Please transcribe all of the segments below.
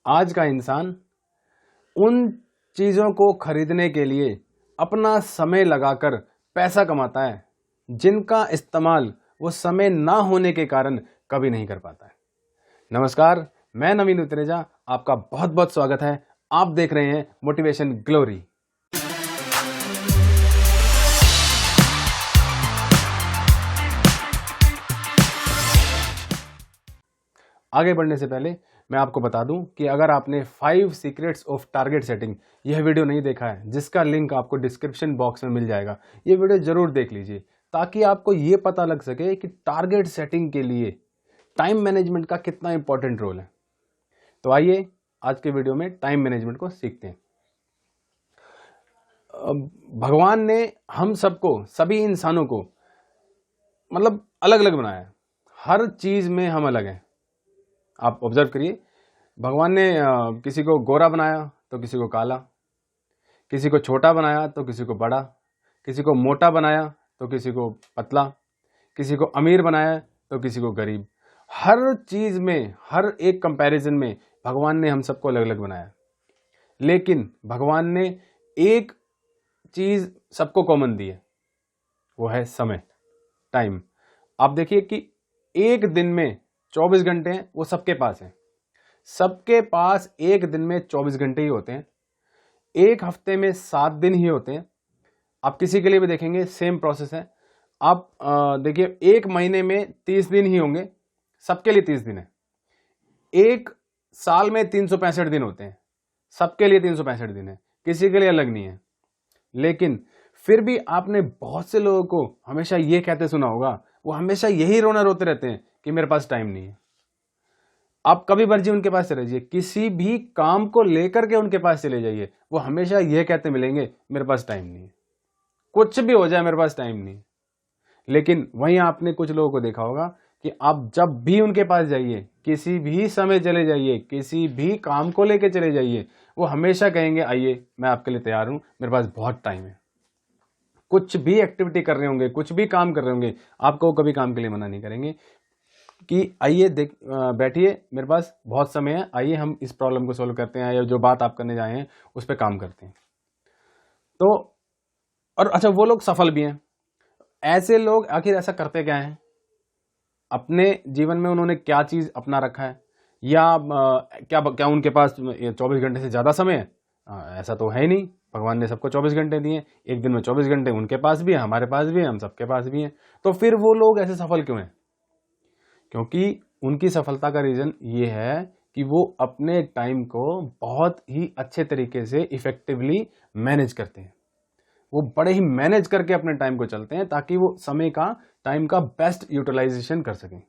आज का इंसान उन चीज़ों को खरीदने के लिए अपना समय लगाकर पैसा कमाता है जिनका इस्तेमाल वो समय ना होने के कारण कभी नहीं कर पाता है। नमस्कार, मैं नवीन उत्रेजा, आपका बहुत बहुत स्वागत है। आप देख रहे हैं मोटिवेशन ग्लोरी। आगे बढ़ने से पहले मैं आपको बता दूं कि अगर आपने 5 सीक्रेट्स ऑफ टारगेट सेटिंग यह वीडियो नहीं देखा है, जिसका लिंक आपको डिस्क्रिप्शन बॉक्स में मिल जाएगा, ये वीडियो जरूर देख लीजिए ताकि आपको ये पता लग सके कि टारगेट सेटिंग के लिए टाइम मैनेजमेंट का कितना इंपॉर्टेंट रोल है। तो आइए आज के वीडियो में टाइम मैनेजमेंट को सीखते हैं। भगवान ने हम सबको, सभी इंसानों को मतलब अलग अलग बनाया है। हर चीज में हम अलग हैं। आप ऑब्जर्व करिए, भगवान ने किसी को गोरा बनाया तो किसी को काला, किसी को छोटा बनाया तो किसी को बड़ा, किसी को मोटा बनाया तो किसी को पतला, किसी को अमीर बनाया तो किसी को गरीब। हर चीज में, हर एक कंपैरिजन में भगवान ने हम सबको अलग अलग बनाया। लेकिन भगवान ने एक चीज सबको कॉमन दी है, वो है समय, टाइम। आप देखिए कि एक दिन में 24 घंटे हैं, वो सबके पास हैं। सबके पास एक दिन में 24 घंटे ही होते हैं। एक हफ्ते में 7 दिन ही होते हैं। आप किसी के लिए भी देखेंगे सेम प्रोसेस है। आप देखिए एक महीने में 30 दिन ही होंगे, सबके लिए 30 दिन है। एक साल में 365 दिन होते हैं, सबके लिए 365 दिन है, किसी के लिए अलग नहीं है। लेकिन फिर भी आपने बहुत से लोगों को हमेशा ये कहते सुना होगा, वो हमेशा यही रोना रोते रहते हैं कि मेरे पास टाइम नहीं है। आप कभी मर्जी उनके पास चले जाइए, किसी भी काम को लेकर के उनके पास चले जाइए, वो हमेशा यह कहते मिलेंगे मेरे पास टाइम नहीं है, कुछ भी हो जाए मेरे पास टाइम नहीं है। लेकिन वहीं आपने कुछ लोगों को देखा होगा कि आप जब भी उनके पास जाइए, किसी भी समय चले जाइए, किसी भी काम को लेकर चले जाइए, वो हमेशा कहेंगे आइए मैं आपके लिए तैयार हूं, मेरे पास बहुत टाइम है। कुछ भी एक्टिविटी कर रहे होंगे, कुछ भी काम कर रहे होंगे, आपको कभी काम के लिए मना नहीं करेंगे कि आइए देख बैठिए, मेरे पास बहुत समय है, आइए हम इस प्रॉब्लम को सोल्व करते हैं, या जो बात आप करने जाए हैं उस पर काम करते हैं। तो और अच्छा, वो लोग सफल भी हैं। ऐसे लोग आखिर ऐसा करते क्या हैं? अपने जीवन में उन्होंने क्या चीज अपना रखा है, या क्या उनके पास 24 घंटे से ज्यादा समय है? ऐसा तो है ही नहीं। भगवान ने सबको 24 घंटे दिए, एक दिन में 24 घंटे उनके पास भी है, हमारे पास भी है, हम सबके पास भी है। तो फिर वो लोग ऐसे सफल क्यों हैं? क्योंकि उनकी सफलता का रीजन ये है कि वो अपने टाइम को बहुत ही अच्छे तरीके से इफेक्टिवली मैनेज करते हैं। वो बड़े ही मैनेज करके अपने टाइम को चलते हैं ताकि वो समय का, टाइम का बेस्ट यूटिलाइजेशन कर सकें।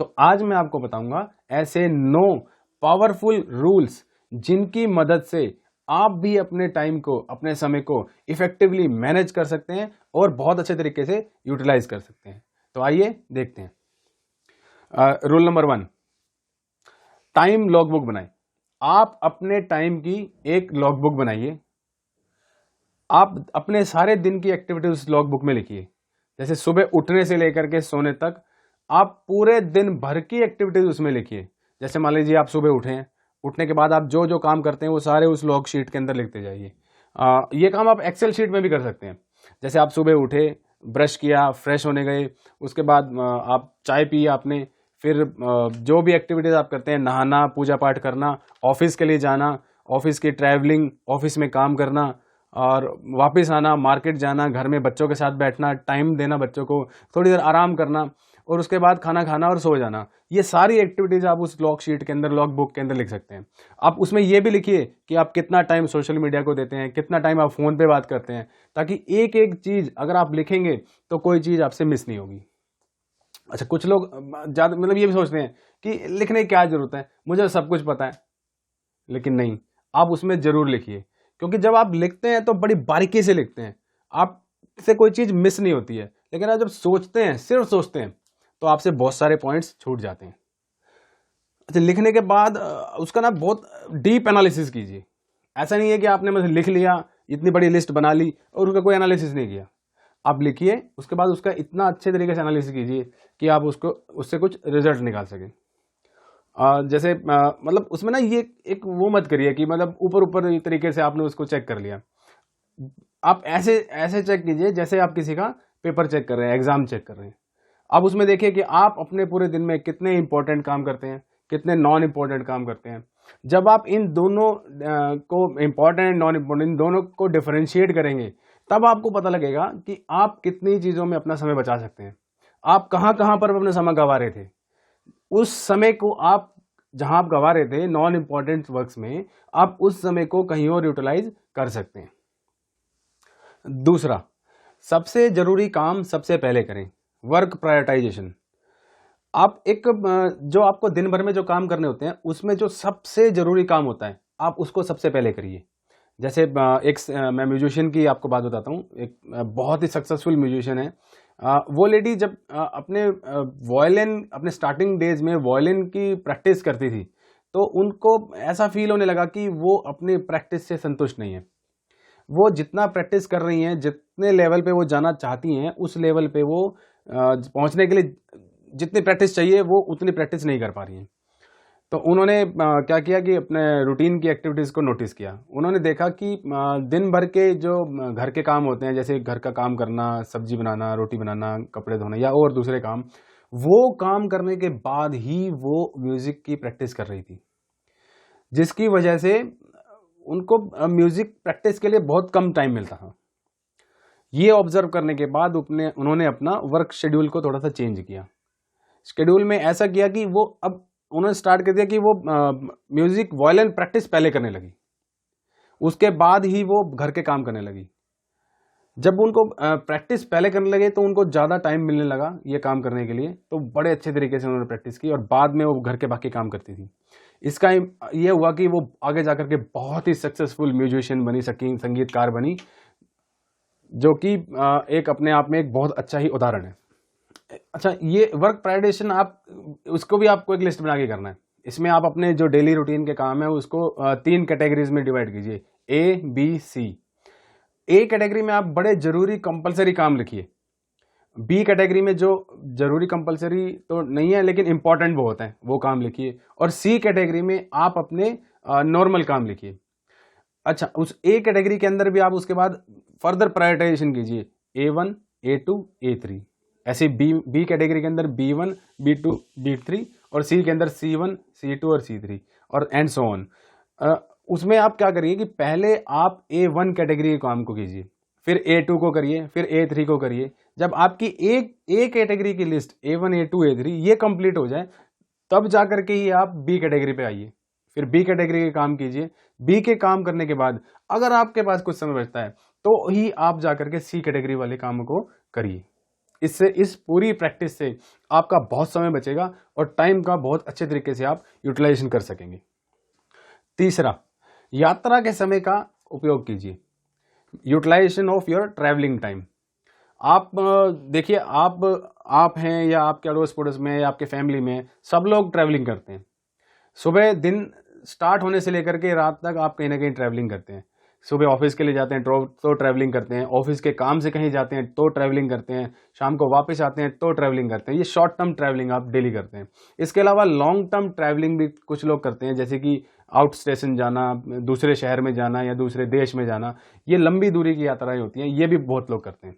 तो आज मैं आपको बताऊंगा ऐसे 9 पावरफुल रूल्स जिनकी मदद से आप भी अपने टाइम को, अपने समय को इफेक्टिवली मैनेज कर सकते हैं और बहुत अच्छे तरीके से यूटिलाइज कर सकते हैं। तो आइए देखते हैं। रूल नंबर 1, टाइम लॉगबुक बनाएं। आप अपने टाइम की एक लॉगबुक बनाइए। आप अपने सारे दिन की एक्टिविटीज उस लॉगबुक में लिखिए। जैसे सुबह उठने से लेकर के सोने तक आप पूरे दिन भर की एक्टिविटीज उसमें लिखिए। जैसे मान लीजिए आप सुबह उठे हैं, उठने के बाद आप जो जो काम करते हैं वो सारे उस लॉग शीट के अंदर लिखते जाइए। ये काम आप एक्सेल शीट में भी कर सकते हैं। जैसे आप सुबह उठे, ब्रश किया, फ्रेश होने गए, उसके बाद आप चाय पी आपने, फिर जो भी एक्टिविटीज आप करते हैं, नहाना, पूजा पाठ करना, ऑफिस के लिए जाना, ऑफिस की ट्रैवलिंग, ऑफिस में काम करना और वापस आना, मार्केट जाना, घर में बच्चों के साथ बैठना, टाइम देना बच्चों को, थोड़ी देर आराम करना और उसके बाद खाना खाना और सो जाना। ये सारी एक्टिविटीज आप उस लॉग शीट के अंदर, लॉग बुक के अंदर लिख सकते हैं। आप उसमें ये भी लिखिए कि आप कितना टाइम सोशल मीडिया को देते हैं, कितना टाइम आप फोन पे बात करते हैं, ताकि एक एक चीज अगर आप लिखेंगे तो कोई चीज आपसे मिस नहीं होगी। अच्छा, कुछ लोग ज्यादा मतलब ये भी सोचते हैं कि लिखने की क्या जरूरत है, मुझे सब कुछ पता है। लेकिन नहीं, आप उसमें जरूर लिखिए, क्योंकि जब आप लिखते हैं तो बड़ी बारीकी से लिखते हैं, आपसे कोई चीज मिस नहीं होती है। लेकिन आप जब सोचते हैं, सिर्फ सोचते हैं, तो आपसे बहुत सारे पॉइंट्स छूट जाते हैं। अच्छा, लिखने के बाद उसका ना बहुत डीप एनालिसिस कीजिए। ऐसा नहीं है कि आपने मतलब लिख लिया, इतनी बड़ी लिस्ट बना ली और उसका कोई एनालिसिस नहीं किया। आप लिखिए, उसके बाद उसका इतना अच्छे तरीके से एनालिसिस कीजिए कि आप उसको, उससे कुछ रिजल्ट निकाल सकें। जैसे मतलब उसमें ना ये एक वो मत करिए कि मतलब ऊपर ऊपर तरीके से आपने उसको चेक कर लिया। आप ऐसे ऐसे चेक कीजिए जैसे आप किसी का पेपर चेक कर रहे हैं, एग्जाम चेक कर रहे हैं। आप उसमें देखिए कि आप अपने पूरे दिन में कितने इंपॉर्टेंट काम करते हैं, कितने नॉन इंपॉर्टेंट काम करते हैं। जब आप इन दोनों को इंपॉर्टेंट नॉन इंपॉर्टेंट इन दोनों को डिफरेंशिएट करेंगे, तब आपको पता लगेगा कि आप कितनी चीज़ों में अपना समय बचा सकते हैं। आप कहाँ कहाँ पर अपना समय गंवा रहे थे, उस समय को आप जहां आप गंवा रहे थे नॉन इंपॉर्टेंट वर्क्स में, आप उस समय को कहीं और यूटिलाइज कर सकते हैं। दूसरा, सबसे जरूरी काम सबसे पहले करें, वर्क प्रायोरिटाइजेशन। आप एक जो आपको दिन भर में जो काम करने होते हैं उसमें जो सबसे जरूरी काम होता है आप उसको सबसे पहले करिए। जैसे मैं म्यूजिशियन की आपको बात बताता हूँ। एक बहुत ही सक्सेसफुल म्यूजिशियन है। वो लेडी जब अपने वॉयलिन अपने स्टार्टिंग डेज में वॉयलिन की प्रैक्टिस करती थी, तो उनको ऐसा फील होने लगा कि वो अपने प्रैक्टिस से संतुष्ट नहीं है। वो जितना प्रैक्टिस कर रही हैं, जितने लेवल पे वो जाना चाहती हैं, उस लेवल पे वो पहुंचने के लिए जितनी प्रैक्टिस चाहिए वो उतनी प्रैक्टिस नहीं कर पा रही हैं। तो उन्होंने क्या किया कि अपने रूटीन की एक्टिविटीज़ को नोटिस किया। उन्होंने देखा कि दिन भर के जो घर के काम होते हैं, जैसे घर का काम करना, सब्जी बनाना, रोटी बनाना, कपड़े धोना या और दूसरे काम, वो काम करने के बाद ही वो म्यूज़िक की प्रैक्टिस कर रही थी। जिसकी वजह से उनको म्यूज़िक प्रैक्टिस के लिए बहुत कम टाइम मिलता था। ये ऑब्जर्व करने के बाद उन्होंने अपना वर्क शेड्यूल को थोड़ा सा चेंज किया। शेड्यूल में ऐसा किया कि वो अब उन्होंने स्टार्ट कर दिया कि वो म्यूजिक वॉयलिन प्रैक्टिस पहले करने लगी, उसके बाद ही वो घर के काम करने लगी। जब उनको प्रैक्टिस पहले करने लगे तो उनको ज़्यादा टाइम मिलने लगा ये काम करने के लिए, तो बड़े अच्छे तरीके से उन्होंने प्रैक्टिस की और बाद में वो घर के बाकी काम करती थी। इसका ये हुआ कि वो आगे जाकर के बहुत ही सक्सेसफुल म्यूजिशियन बनी, संगीतकार बनी, जो कि एक अपने आप में एक बहुत अच्छा ही उदाहरण है। अच्छा, ये वर्क प्रायोरिटाइजेशन आप उसको भी आपको एक लिस्ट बना के करना है। इसमें आप अपने जो डेली रूटीन के काम है उसको 3 कैटेगरीज में डिवाइड कीजिए, A B C. A category में आप बड़े जरूरी कंपलसरी काम लिखिए। बी कैटेगरी में जो जरूरी कंपलसरी तो नहीं है लेकिन इंपॉर्टेंट बहुत है वो काम लिखिए। और सी कैटेगरी में आप अपने नॉर्मल काम लिखिए। अच्छा, उस ए कैटेगरी के अंदर भी आप उसके बाद फर्दर प्रायोरिटाइजेशन कीजिए, A1, A2, A3। ऐसे बी कैटेगरी के अंदर B1, B2, B3 और सी के अंदर C1, C2 और C3 और एंड सो ऑन। उसमें आप क्या करिए कि पहले आप A1 कैटेगरी के काम को कीजिए, फिर A2 को करिए, फिर A3 को करिए। जब आपकी ए कैटेगरी की लिस्ट A1, A2, A3 ये कंप्लीट हो जाए, तब जाकर के ही आप बी कैटेगरी पे आइए, फिर बी कैटेगरी के काम कीजिए। बी के काम करने के बाद अगर आपके पास कुछ समय बचता है तो ही आप जाकर के सी कैटेगरी वाले काम को करिए। इससे इस पूरी प्रैक्टिस से आपका बहुत समय बचेगा और टाइम का बहुत अच्छे तरीके से आप यूटिलाइजेशन कर सकेंगे। तीसरा, यात्रा के समय का उपयोग कीजिए, utilisation of your travelling time. आप देखिए, आप हैं या आपके अड़ोस पड़ोस में या आपके फैमिली में सब लोग ट्रैवलिंग करते हैं। सुबह दिन स्टार्ट होने से लेकर के रात तक आप कहीं ना कहीं ट्रैवलिंग करते हैं। सुबह ऑफिस के लिए जाते हैं तो ट्रैवलिंग करते हैं, ऑफिस के काम से कहीं जाते हैं तो ट्रैवलिंग करते हैं, शाम को वापस आते हैं तो ट्रैवलिंग करते हैं। ये शॉर्ट टर्म ट्रैवलिंग आप डेली करते हैं। इसके अलावा लॉन्ग टर्म ट्रैवलिंग भी कुछ लोग करते हैं, जैसे कि आउट स्टेशन जाना, दूसरे शहर में जाना या दूसरे देश में जाना। ये लंबी दूरी की यात्राएं होती हैं, ये भी बहुत लोग करते हैं।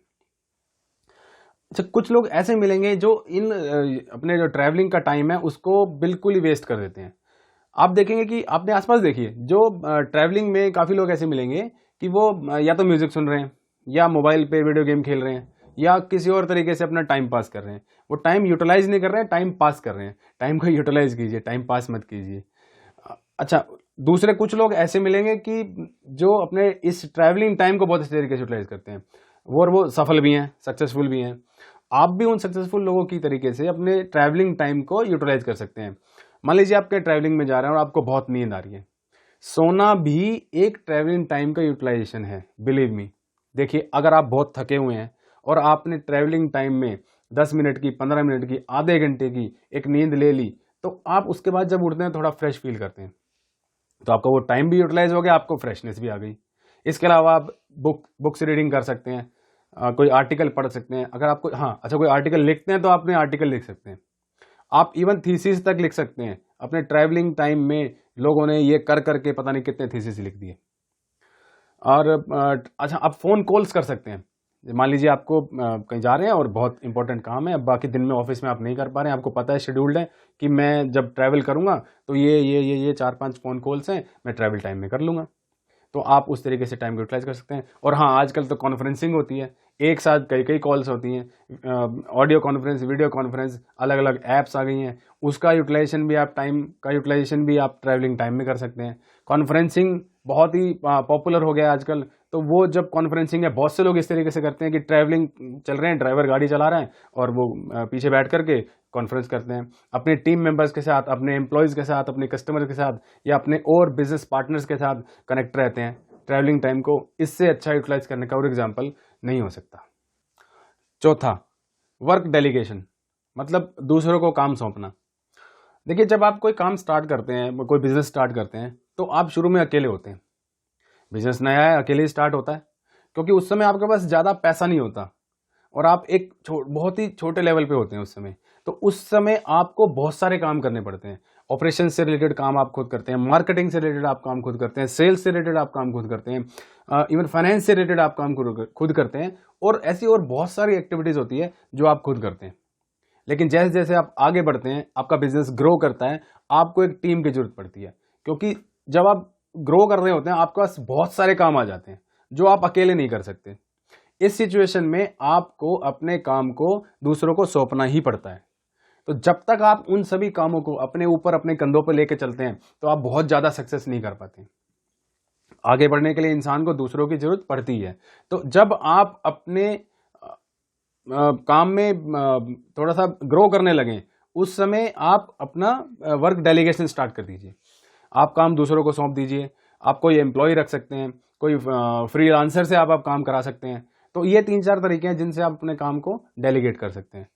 अच्छा, कुछ लोग ऐसे मिलेंगे जो इन अपने जो ट्रैवलिंग का टाइम है उसको बिल्कुल ही वेस्ट कर देते हैं। आप देखेंगे कि आपने आसपास देखिए, जो ट्रैवलिंग में काफ़ी लोग ऐसे मिलेंगे कि वो या तो म्यूज़िक सुन रहे हैं या मोबाइल पे वीडियो गेम खेल रहे हैं या किसी और तरीके से अपना टाइम पास कर रहे हैं। वो टाइम यूटिलाइज नहीं कर रहे हैं, टाइम पास कर रहे हैं। टाइम को यूटिलाइज कीजिए, टाइम पास मत कीजिए। अच्छा, दूसरे कुछ लोग ऐसे मिलेंगे कि जो अपने इस ट्रैवलिंग टाइम को बहुत अच्छे तरीके से यूटिलाइज करते हैं और वो सफल भी हैं, सक्सेसफुल भी हैं। आप भी उन सक्सेसफुल लोगों की तरीके से अपने ट्रैवलिंग टाइम को यूटिलाइज कर सकते हैं। मान लीजिए आपके ट्रैवलिंग में जा रहे हैं और आपको बहुत नींद आ रही है, सोना भी एक ट्रैवलिंग टाइम का यूटिलाइजेशन है, बिलीव मी। देखिए, अगर आप बहुत थके हुए हैं और आपने ट्रैवलिंग टाइम में 10 मिनट की, 15 मिनट की, आधे घंटे की एक नींद ले ली, तो आप उसके बाद जब उठते हैं थोड़ा फ्रेश फील करते हैं। तो आपका वो टाइम भी यूटिलाइज हो गया, आपको फ्रेशनेस भी आ गई। इसके अलावा आप बुक्स रीडिंग कर सकते हैं, कोई आर्टिकल पढ़ सकते हैं। अगर आपको अच्छा कोई आर्टिकल लिखते हैं तो आपने आर्टिकल लिख सकते हैं। आप इवन थीसिस तक लिख सकते हैं अपने ट्रैवलिंग टाइम में लोगों ने ये कर करके पता नहीं कितने थीसिस लिख दिए। और अच्छा, आप फ़ोन कॉल्स कर सकते हैं। मान लीजिए आपको कहीं जा रहे हैं और बहुत इंपॉर्टेंट काम है, अब बाकी दिन में ऑफिस में आप नहीं कर पा रहे हैं, आपको पता है शेड्यूल्ड है कि मैं जब ट्रैवल करूंगा तो ये 4-5 फ़ोन कॉल्स हैं, मैं ट्रैवल टाइम में कर लूँगा। तो आप उस तरीके से टाइम को यूटिलाइज कर सकते हैं। और हाँ, आजकल तो कॉन्फ्रेंसिंग होती है, एक साथ कई कई कॉल्स होती हैं, ऑडियो कॉन्फ्रेंस, वीडियो कॉन्फ्रेंस, अलग अलग ऐप्स आ गई हैं, उसका यूटिलाइजेशन भी आप टाइम का यूटिलाइजेशन भी आप ट्रैवलिंग टाइम में कर सकते हैं। कॉन्फ्रेंसिंग बहुत ही पॉपुलर हो गया है आजकल। तो वो जब कॉन्फ्रेंसिंग है, बहुत से लोग इस तरीके से करते हैं कि ट्रैवलिंग चल रहे हैं, ड्राइवर गाड़ी चला रहा है और वो पीछे बैठ करके कॉन्फ्रेंस करते हैं अपने टीम मेंबर्स के साथ, अपने एम्प्लॉयज़ के साथ, अपने कस्टमर के साथ, या अपने और बिजनेस पार्टनर्स के साथ कनेक्ट रहते हैं। ट्रैवलिंग टाइम को इससे अच्छा यूटिलाइज करने का और एग्जाम्पल नहीं हो सकता। चौथा, वर्क डेलीगेशन, मतलब दूसरों को काम सौंपना। देखिए, जब आप कोई काम स्टार्ट करते हैं, कोई बिजनेस स्टार्ट करते हैं, तो आप शुरू में अकेले होते हैं। बिजनेस नया है, अकेले ही स्टार्ट होता है, क्योंकि उस समय आपके पास ज़्यादा पैसा नहीं होता और आप एक बहुत ही छोटे लेवल पे होते हैं उस समय। तो उस समय आपको बहुत सारे काम करने पड़ते हैं। ऑपरेशन से रिलेटेड काम आप खुद करते हैं, मार्केटिंग से रिलेटेड आप काम खुद करते हैं, सेल्स से रिलेटेड आप काम खुद करते हैं, इवन फाइनेंस से रिलेटेड आप काम खुद करते हैं, और ऐसी और बहुत सारी एक्टिविटीज़ होती है जो आप खुद करते हैं। लेकिन जैसे जैसे आप आगे बढ़ते हैं, आपका बिजनेस ग्रो करता है, आपको एक टीम की जरूरत पड़ती है, क्योंकि जब आप ग्रो कर रहे होते हैं आपके पास बहुत सारे काम आ जाते हैं जो आप अकेले नहीं कर सकते। इस सिचुएशन में आपको अपने काम को दूसरों को सौंपना ही पड़ता है। तो जब तक आप उन सभी कामों को अपने ऊपर, अपने कंधों पर लेके चलते हैं, तो आप बहुत ज्यादा सक्सेस नहीं कर पाते। आगे बढ़ने के लिए इंसान को दूसरों की जरूरत पड़ती है। तो जब आप अपने काम में थोड़ा सा ग्रो करने लगें, उस समय आप अपना वर्क डेलीगेशन स्टार्ट कर दीजिए। आप काम दूसरों को सौंप दीजिए। आप कोई एम्प्लॉय रख सकते हैं, कोई फ्रीलांसर से आप काम करा सकते हैं। तो ये 3-4 तरीके हैं जिनसे आप अपने काम को डेलीगेट कर सकते हैं।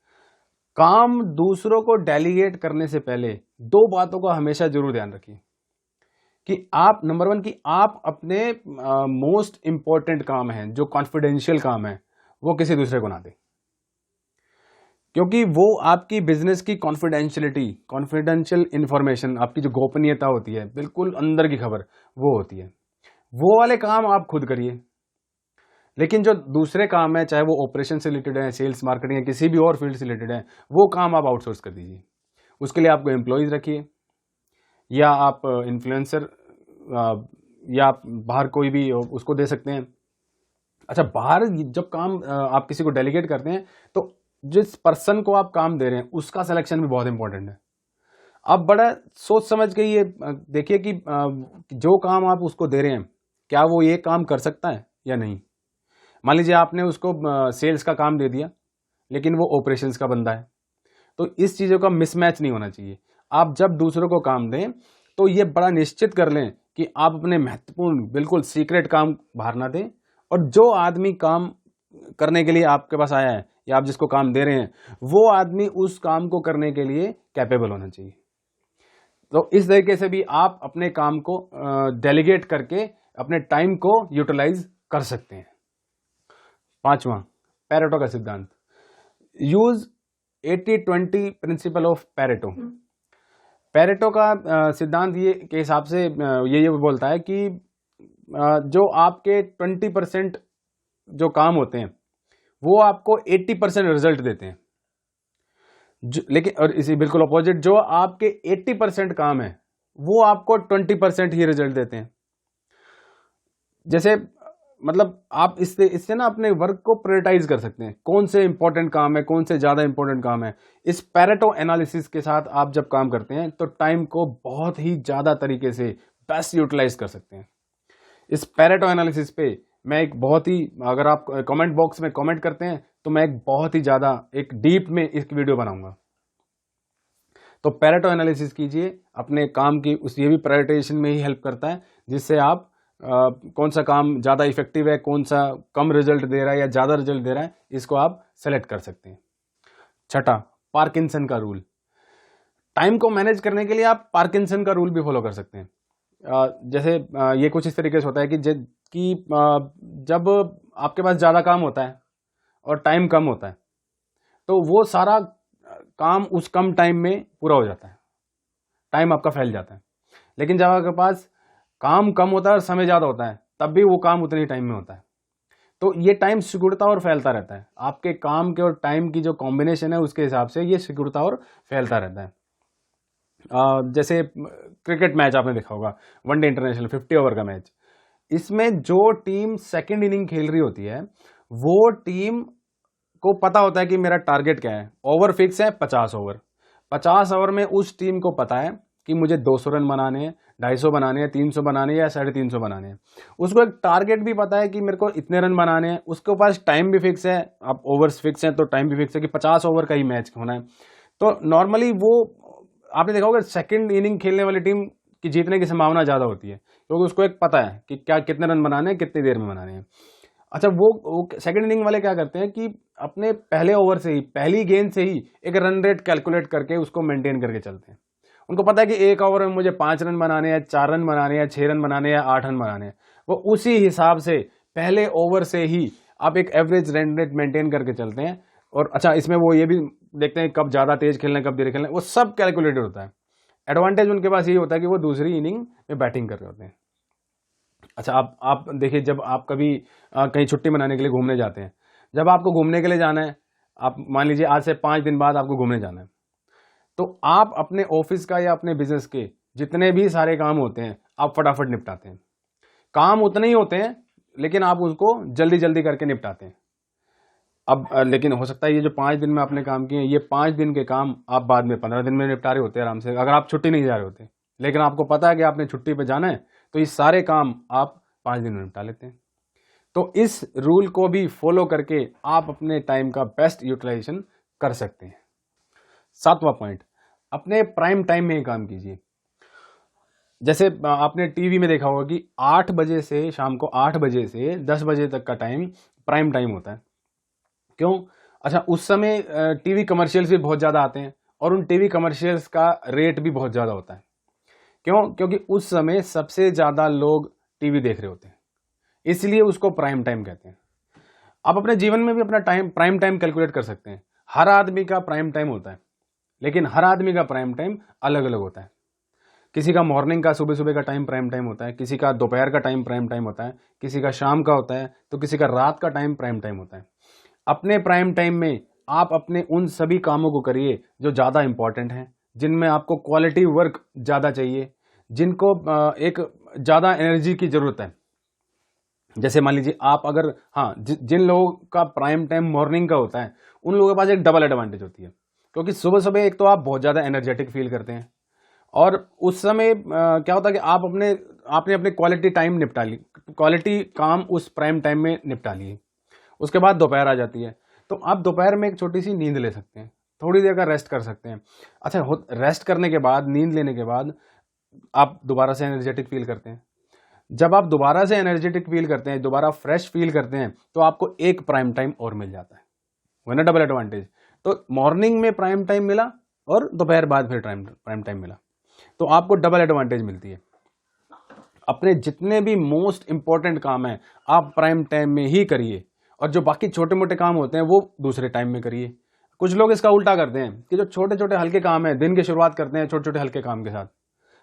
काम दूसरों को डेलीगेट करने से पहले 2 बातों का हमेशा जरूर ध्यान रखिए कि आप, नंबर 1, कि आप अपने मोस्ट इंपॉर्टेंट काम है, जो कॉन्फिडेंशियल काम है, वो किसी दूसरे को ना दें, क्योंकि वो आपकी बिजनेस की कॉन्फिडेंशियलिटी, कॉन्फिडेंशियल इंफॉर्मेशन, आपकी जो गोपनीयता होती है, बिल्कुल अंदर की खबर, वो होती है। वो वाले काम आप खुद करिए। लेकिन जो दूसरे काम है, चाहे वो ऑपरेशन से रिलेटेड है, सेल्स, मार्केटिंग, या किसी भी और फील्ड से रिलेटेड है, वो काम आप आउटसोर्स कर दीजिए। उसके लिए आपको एम्प्लॉयज रखिए, या आप इन्फ्लुएंसर, या आप बाहर कोई भी उसको दे सकते हैं। अच्छा, बाहर जब काम आप किसी को डेलीगेट करते हैं, तो जिस पर्सन को आप काम दे रहे हैं उसका सिलेक्शन भी बहुत इंपॉर्टेंट है। आप बड़ा सोच समझ के ये देखिए कि जो काम आप उसको दे रहे हैं, क्या वो ये काम कर सकता है या नहीं। मान लीजिए आपने उसको सेल्स का काम दे दिया, लेकिन वो ऑपरेशंस का बंदा है, तो इस चीज़ों का मिसमैच नहीं होना चाहिए। आप जब दूसरों को काम दें, तो ये बड़ा निश्चित कर लें कि आप अपने महत्वपूर्ण, बिल्कुल सीक्रेट काम बाहर ना दें, और जो आदमी काम करने के लिए आपके पास आया है, या आप जिसको काम दे रहे हैं, वो आदमी उस काम को करने के लिए कैपेबल होना चाहिए। तो इस तरीके से भी आप अपने काम को डेलीगेट करके अपने टाइम को यूटिलाइज कर सकते हैं। 5वां, पैरेटो का सिद्धांत, use 80-20 principle of Pareto. Pareto का सिद्धांत ये के हिसाब से ये बोलता है कि जो आपके 20% जो काम होते हैं, वो आपको 80% रिजल्ट देते हैं। लेकिन और इसी बिल्कुल अपोजिट, जो आपके 80% काम है, वो आपको 20% ही रिजल्ट देते हैं। जैसे मतलब आप इससे ना अपने वर्क को प्रायोरिटाइज कर सकते हैं, कौन से इंपॉर्टेंट काम है, कौन से ज्यादा इंपॉर्टेंट काम है। इस पैरेटो एनालिसिस के साथ आप जब काम करते हैं, तो टाइम को बहुत ही ज्यादा तरीके से बेस्ट यूटिलाइज कर सकते हैं। इस पैरेटो एनालिसिस पे मैं एक बहुत ही, अगर आप कमेंट बॉक्स में कमेंट करते हैं, तो मैं एक बहुत ही ज्यादा एक डीप में एक वीडियो बनाऊंगा। तो पैरेटो एनालिसिस कीजिए अपने काम की, उस ये भी प्रायोरिटाइजेशन में ही हेल्प करता है, जिससे आप कौन सा काम ज़्यादा इफेक्टिव है, कौन सा कम रिजल्ट दे रहा है या ज़्यादा रिजल्ट दे रहा है, इसको आप सेलेक्ट कर सकते हैं। छठा, पार्किंसन का रूल। टाइम को मैनेज करने के लिए आप पार्किंसन का रूल भी फॉलो कर सकते हैं। जैसे ये कुछ इस तरीके से होता है कि जब आपके पास ज़्यादा काम होता है और टाइम कम होता है, तो वो सारा काम उस कम टाइम में पूरा हो जाता है। टाइम आपका फैल जाता है। लेकिन जब आपके पास काम कम होता है और समय ज़्यादा होता है, तब भी वो काम उतने ही टाइम में होता है। तो ये टाइम सिकुड़ता और फैलता रहता है। आपके काम के और टाइम की जो कॉम्बिनेशन है उसके हिसाब से ये सिकुड़ता और फैलता रहता है। जैसे क्रिकेट मैच आपने देखा होगा, वनडे इंटरनेशनल 50 ओवर का मैच। इसमें जो टीम सेकेंड इनिंग खेल रही होती है, वो टीम को पता होता है कि मेरा टारगेट क्या है। ओवर फिक्स है 50 ओवर। 50 ओवर में उस टीम को पता है कि मुझे 200 रन बनाने हैं, 250 बनाने हैं, 300 बनाने हैं या 350 बनाने हैं। उसको एक टारगेट भी पता है कि मेरे को इतने रन बनाने हैं। उसके पास टाइम भी फिक्स है, अब ओवर्स फिक्स हैं तो टाइम भी फिक्स है कि 50 ओवर का ही मैच होना है। तो नॉर्मली वो आपने देखा होगा सेकंड इनिंग खेलने वाली टीम की जीतने की संभावना ज़्यादा होती है, क्योंकि उसको एक पता है कि क्या कितने रन बनाने हैं, कितनी देर में बनाने हैं। अच्छा, वो सेकंड इनिंग वाले क्या करते हैं कि अपने पहले ओवर से ही, पहली गेंद से ही एक रन रेट कैलकुलेट करके उसको मेंटेन करके चलते हैं। उनको पता है कि एक ओवर में मुझे 5 रन बनाने हैं, 4 रन बनाने हैं, 6 रन बनाने हैं, 8 रन बनाने हैं। वो उसी हिसाब से पहले ओवर से ही आप एक एवरेज रन रेट मेंटेन करके चलते हैं। और अच्छा, इसमें वो ये भी देखते हैं कब ज़्यादा तेज खेलना है, कब धीरे खेलना है, वो सब कैलकुलेटेड होता है। एडवांटेज उनके पास यही होता है कि वो दूसरी इनिंग में बैटिंग कर रहे होते हैं। अच्छा, आप देखिए, जब आप कभी कहीं छुट्टी मनाने के लिए घूमने जाते हैं, जब आपको घूमने के लिए जाना है, आप मान लीजिए आज से 5 दिन बाद आपको घूमने जाना है, तो आप अपने ऑफिस का या अपने बिजनेस के जितने भी सारे काम होते हैं आप फटाफट निपटाते हैं। काम उतने ही होते हैं लेकिन आप उसको जल्दी जल्दी करके निपटाते हैं। अब लेकिन हो सकता है ये जो 5 दिन में आपने काम किए, ये 5 दिन के काम आप बाद में 15 दिन में निपटा रहे होते हैं आराम से, अगर आप छुट्टी नहीं जा रहे होते। लेकिन आपको पता है कि आपने छुट्टी पे जाना है, तो ये सारे काम आप 5 दिन में निपटा लेते हैं। तो इस रूल को भी फॉलो करके आप अपने टाइम का बेस्ट यूटिलाइजेशन कर सकते हैं। 7वां पॉइंट, अपने प्राइम टाइम में ही काम कीजिए। जैसे आपने टीवी में देखा होगा कि 8 बजे से शाम को 8 बजे से 10 बजे तक का टाइम प्राइम टाइम होता है। क्यों? अच्छा, उस समय टीवी कमर्शियल्स भी बहुत ज़्यादा आते हैं और उन टीवी कमर्शियल्स का रेट भी बहुत ज़्यादा होता है। क्यों? क्योंकि उस समय सबसे ज़्यादा लोग टीवी देख रहे होते हैं, इसलिए उसको प्राइम टाइम कहते हैं। आप अपने जीवन में भी अपना प्राइम टाइम कैलकुलेट कर सकते हैं। हर आदमी का प्राइम टाइम होता है, लेकिन हर आदमी का प्राइम टाइम अलग अलग होता है। किसी का मॉर्निंग का सुबह सुबह का टाइम प्राइम टाइम होता है, किसी का दोपहर का टाइम प्राइम टाइम होता है, किसी का शाम का होता है, तो किसी का रात का टाइम प्राइम टाइम होता है। अपने प्राइम टाइम में आप अपने उन सभी कामों को करिए जो ज़्यादा इंपॉर्टेंट हैं, जिनमें आपको क्वालिटी वर्क ज़्यादा चाहिए, जिनको एक ज़्यादा एनर्जी की ज़रूरत है। जैसे मान लीजिए आप अगर, हाँ, जिन लोगों का प्राइम टाइम मॉर्निंग का होता है, उन लोगों के पास एक डबल एडवांटेज होती है, क्योंकि सुबह सुबह एक तो आप बहुत ज़्यादा एनर्जेटिक फील करते हैं, और उस समय क्या होता है कि आपने अपने क्वालिटी टाइम निपटा ली, क्वालिटी काम उस प्राइम टाइम में निपटा लिए। उसके बाद दोपहर आ जाती है, तो आप दोपहर में एक छोटी सी नींद ले सकते हैं, थोड़ी देर का रेस्ट कर सकते हैं। अच्छा, रेस्ट करने के बाद, नींद लेने के बाद आप दोबारा से एनर्जेटिक फील करते हैं। जब आप दोबारा से एनर्जेटिक फील करते हैं, दोबारा फ्रेश फील करते हैं, तो आपको एक प्राइम टाइम और मिल जाता है, वरना डबल एडवांटेज। तो मॉर्निंग में प्राइम टाइम मिला और दोपहर बाद फिर प्राइम टाइम मिला, तो आपको डबल एडवांटेज मिलती है। अपने जितने भी मोस्ट इंपॉर्टेंट काम है आप प्राइम टाइम में ही करिए, और जो बाकी छोटे मोटे काम होते हैं वो दूसरे टाइम में करिए। कुछ लोग इसका उल्टा करते हैं कि जो छोटे छोटे हल्के काम है, दिन की शुरुआत करते हैं छोटे छोटे हल्के काम के साथ,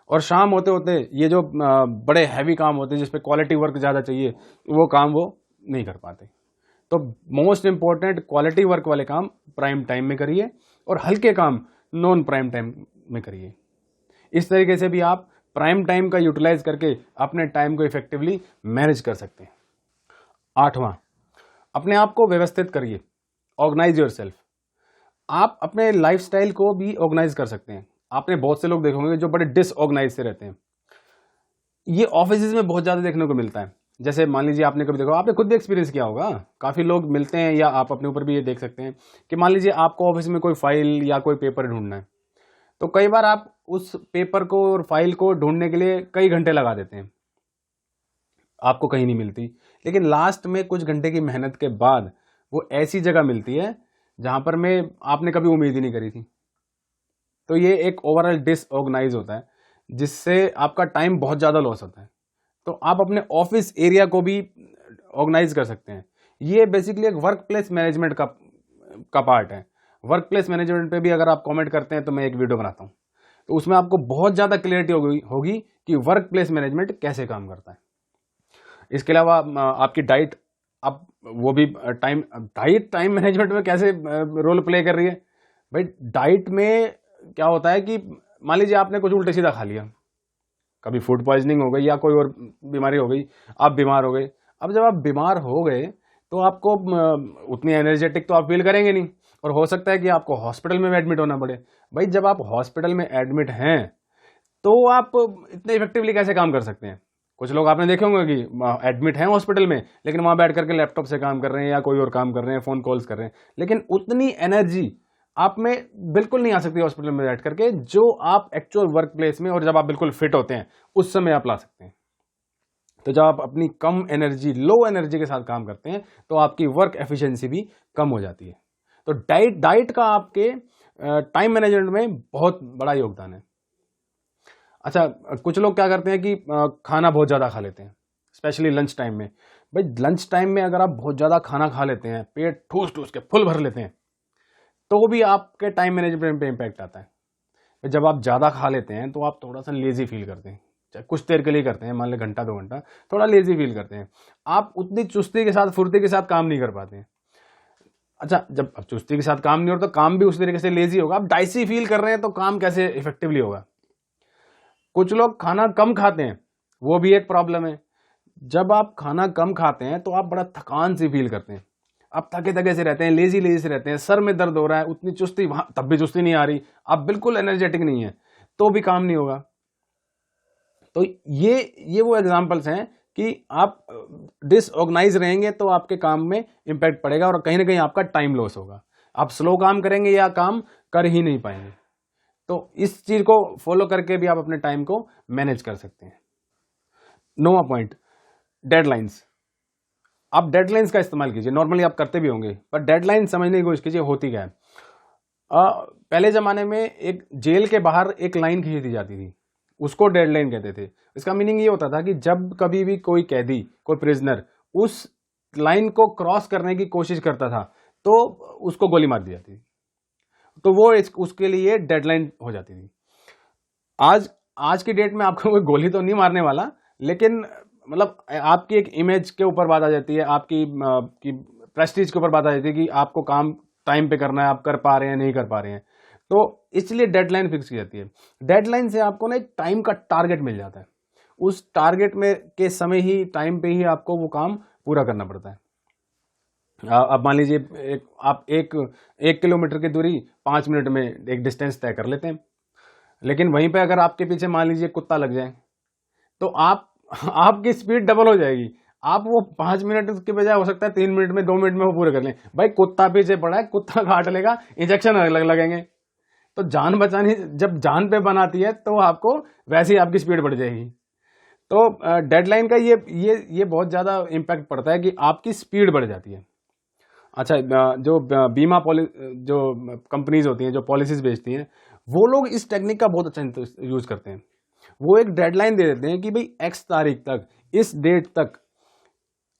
और शाम होते होते ये जो बड़े हैवी काम होते हैं जिसपे क्वालिटी वर्क ज़्यादा चाहिए, वो काम वो नहीं कर पाते। तो मोस्ट इंपॉर्टेंट क्वालिटी वर्क वाले काम प्राइम टाइम में करिए, और हल्के काम नॉन प्राइम टाइम में करिए। इस तरीके से भी आप प्राइम टाइम का यूटिलाइज करके अपने टाइम को इफेक्टिवली मैनेज कर सकते हैं। 8वां, अपने आप को व्यवस्थित करिए, ऑर्गेनाइज योरसेल्फ। आप अपने लाइफस्टाइल को भी ऑर्गेनाइज कर सकते हैं। आपने बहुत से लोग देखे होंगे जो बड़े डिसऑर्गेनाइज से रहते हैं। ये ऑफिस में बहुत ज्यादा देखने को मिलता है। जैसे मान लीजिए आपने कभी देखा, आपने खुद भी एक्सपीरियंस किया होगा, काफी लोग मिलते हैं, या आप अपने ऊपर भी ये देख सकते हैं कि मान लीजिए आपको ऑफिस में कोई फाइल या कोई पेपर ढूंढना है, तो कई बार आप उस पेपर को और फाइल को ढूंढने के लिए कई घंटे लगा देते हैं, आपको कहीं नहीं मिलती। लेकिन लास्ट में कुछ घंटे की मेहनत के बाद वो ऐसी जगह मिलती है जहां पर आपने कभी उम्मीद ही नहीं करी थी। तो ये एक ओवरऑल डिसऑर्गेनाइज होता है, जिससे आपका टाइम बहुत ज़्यादा लॉस होता है। तो आप अपने ऑफिस एरिया को भी ऑर्गेनाइज कर सकते हैं। ये बेसिकली एक वर्क प्लेस मैनेजमेंट का पार्ट है। वर्क प्लेस मैनेजमेंट पे भी अगर आप कमेंट करते हैं तो मैं एक वीडियो बनाता हूँ। तो उसमें आपको बहुत ज़्यादा क्लियरिटी होगी कि वर्क प्लेस मैनेजमेंट कैसे काम करता है। इसके अलावा आपकी डाइट, आप वो भी टाइम मैनेजमेंट में कैसे रोल प्ले कर रही है भाई। डाइट में क्या होता है कि मान लीजिए आपने कुछ उल्टे सीधा खा लिया, कभी फूड पॉइजनिंग हो गई या कोई और बीमारी हो गई, आप बीमार हो गए। अब जब आप बीमार हो गए तो आपको उतनी एनर्जेटिक तो आप फील करेंगे नहीं, और हो सकता है कि आपको हॉस्पिटल में एडमिट होना पड़े। भाई जब आप हॉस्पिटल में एडमिट हैं तो आप इतने इफेक्टिवली कैसे काम कर सकते हैं। कुछ लोग आपने देखे होंगे कि एडमिट हैं हॉस्पिटल में, लेकिन वहां बैठ करके लैपटॉप से काम कर रहे हैं या कोई और काम कर रहे हैं, फोन कॉल्स कर रहे हैं, लेकिन उतनी एनर्जी आप में बिल्कुल नहीं आ सकती हॉस्पिटल में बैठ करके, जो आप एक्चुअल वर्क प्लेस में और जब आप बिल्कुल फिट होते हैं उस समय आप ला सकते हैं। तो जब आप अपनी कम एनर्जी, लो एनर्जी के साथ काम करते हैं तो आपकी वर्क एफिशिएंसी भी कम हो जाती है। तो डाइट का आपके टाइम मैनेजमेंट में बहुत बड़ा योगदान है। अच्छा, कुछ लोग क्या करते हैं कि खाना बहुत ज़्यादा खा लेते हैं, स्पेशली लंच टाइम में। भाई लंच टाइम में अगर आप बहुत ज़्यादा खाना खा लेते हैं, पेट ठूस ठूस के फुल भर लेते हैं, तो भी आपके टाइम मैनेजमेंट पे इम्पैक्ट आता है। जब आप ज़्यादा खा लेते हैं तो आप थोड़ा सा लेजी फील करते हैं, चाहे कुछ देर के लिए करते हैं, मान लें घंटा 2 घंटा, थोड़ा लेजी फील करते हैं। आप उतनी चुस्ती के साथ, फुर्ती के साथ काम नहीं कर पाते हैं। अच्छा, जब आप चुस्ती के साथ काम नहीं हो तो काम भी उस तरीके से लेजी होगा। आप डाइसी फील कर रहे हैं तो काम कैसे इफेक्टिवली होगा। कुछ लोग खाना कम खाते हैं, वो भी एक प्रॉब्लम है। जब आप खाना कम खाते हैं तो आप बड़ा थकान सी फील करते हैं, आप थके थके से रहते हैं, लेजी से रहते हैं, सर में दर्द हो रहा है, उतनी चुस्ती वहां तब भी चुस्ती नहीं आ रही, आप बिल्कुल एनर्जेटिक नहीं है, तो भी काम नहीं होगा। तो ये वो एग्जांपल्स हैं कि आप डिसऑर्गेनाइज रहेंगे तो आपके काम में इंपैक्ट पड़ेगा और कहीं ना कहीं आपका टाइम लॉस होगा। आप स्लो काम करेंगे या काम कर ही नहीं पाएंगे। तो इस चीज को फॉलो करके भी आप अपने टाइम को मैनेज कर सकते हैं। 9वां पॉइंट, डेडलाइंस। आप डेडलाइंस का इस्तेमाल कीजिए। नॉर्मली आप करते भी होंगे, पर डेडलाइन समझने की कोशिश कीजिए होती क्या है। पहले जमाने में एक जेल के बाहर एक लाइन खींच दी जाती थी, उसको डेडलाइन कहते थे। इसका मीनिंग ये होता था कि जब कभी भी कोई कैदी, कोई प्रिजनर उस लाइन को क्रॉस करने की कोशिश करता था तो उसको गोली मार दी जाती थी। तो वो उसके लिए डेडलाइन हो जाती थी। आज की डेट में आपको कोई गोली तो नहीं मारने वाला, लेकिन मतलब आपकी एक इमेज के ऊपर बात आ जाती है, आपकी प्रेस्टीज के ऊपर बात आ जाती है कि आपको काम टाइम पे करना है, आप कर पा रहे हैं नहीं कर पा रहे हैं, तो इसलिए डेडलाइन फिक्स की जाती है। डेडलाइन से आपको ना एक टाइम का टारगेट मिल जाता है, उस टारगेट में के समय ही, टाइम पे ही आपको वो काम पूरा करना पड़ता है। अब मान लीजिए आप एक किलोमीटर की दूरी 5 मिनट में एक डिस्टेंस तय कर लेते हैं, लेकिन वहीं पे अगर आपके पीछे मान लीजिए कुत्ता लग जाए तो आपकी स्पीड डबल हो जाएगी। आप वो 5 मिनट के बजाय हो सकता है 3 मिनट में, 2 मिनट में वो पूरे कर लें। भाई कुत्ता पीछे पड़ा है, कुत्ता काट लेगा, इंजेक्शन अलग लगेंगे। तो जान बचानी जब जान पे बनाती है तो आपको वैसे ही आपकी स्पीड बढ़ जाएगी। तो डेडलाइन का ये बहुत ज्यादा इम्पैक्ट पड़ता है कि आपकी स्पीड बढ़ जाती है। अच्छा, जो बीमा जो कंपनीज होती हैं, जो पॉलिसीज बेचती हैं, वो लोग इस टेक्निक का बहुत अच्छा यूज करते हैं। वो एक डेडलाइन दे देते हैं कि भाई X तारीख तक, इस डेट तक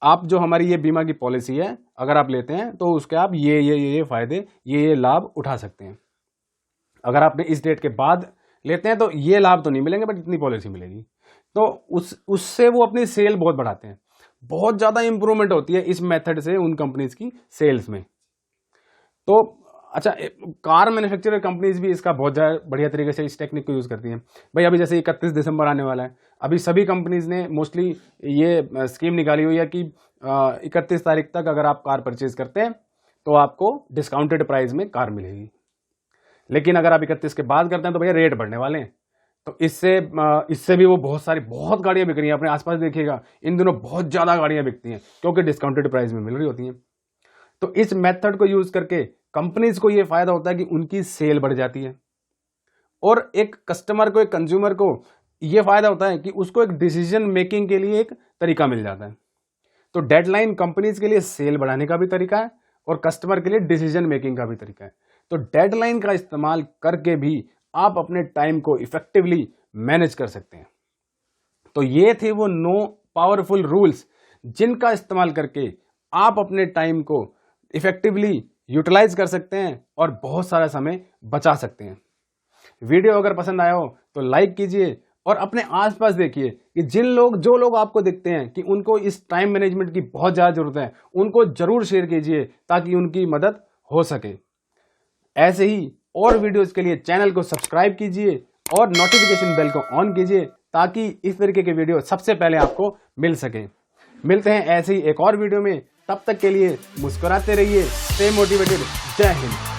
आप जो हमारी ये बीमा की पॉलिसी है अगर आप लेते हैं तो उसके आप ये फायदे, ये लाभ उठा सकते हैं। अगर आपने इस डेट के बाद लेते हैं तो ये लाभ तो नहीं मिलेंगे, बट इतनी पॉलिसी मिलेगी। तो उससे वो अपनी सेल बहुत बढ़ाते हैं। बहुत ज्यादा इंप्रूवमेंट होती है इस मेथड से उन कंपनीज की सेल्स में। तो अच्छा, कार मैन्युफैक्चरर कंपनीज भी इसका बहुत बढ़िया तरीके से इस टेक्निक को यूज करती हैं। भाई अभी जैसे 31 दिसंबर आने वाला है, अभी सभी कंपनीज ने मोस्टली ये स्कीम निकाली हुई है कि 31 तारीख तक अगर आप कार परचेज करते हैं तो आपको डिस्काउंटेड प्राइस में कार मिलेगी। लेकिन अगर आप 31 के बाद करते हैं तो भैया रेट बढ़ने वाले हैं। तो इससे भी वो बहुत गाड़ियां बिक रही हैं। अपने आसपास देखिएगा, इन दिनों बहुत ज्यादा गाड़ियां बिकती हैं क्योंकि डिस्काउंटेड प्राइस में मिल रही होती हैं। तो इस मेथड को यूज करके कंपनीज को यह फायदा होता है कि उनकी सेल बढ़ जाती है, और एक कस्टमर को, एक कंज्यूमर को यह फायदा होता है कि उसको एक डिसीजन मेकिंग के लिए एक तरीका मिल जाता है। तो डेडलाइन कंपनीज के लिए सेल बढ़ाने का भी तरीका है और कस्टमर के लिए डिसीजन मेकिंग का भी तरीका है। तो डेडलाइन का इस्तेमाल करके भी आप अपने टाइम को इफेक्टिवली मैनेज कर सकते हैं। तो ये थे वो 9 पावरफुल रूल्स जिनका इस्तेमाल करके आप अपने टाइम को इफेक्टिवली यूटिलाइज कर सकते हैं और बहुत सारा समय बचा सकते हैं। वीडियो अगर पसंद आया हो तो लाइक कीजिए और अपने आसपास देखिए कि जो लोग आपको दिखते हैं कि उनको इस टाइम मैनेजमेंट की बहुत ज़्यादा जरूरत है, उनको जरूर शेयर कीजिए ताकि उनकी मदद हो सके। ऐसे ही और वीडियोस के लिए चैनल को सब्सक्राइब कीजिए और नोटिफिकेशन बेल को ऑन कीजिए ताकि इस तरीके के वीडियो सबसे पहले आपको मिल सके। मिलते हैं ऐसे ही एक और वीडियो में, तब तक के लिए मुस्कुराते रहिए, स्टे मोटिवेटेड। जय हिंद।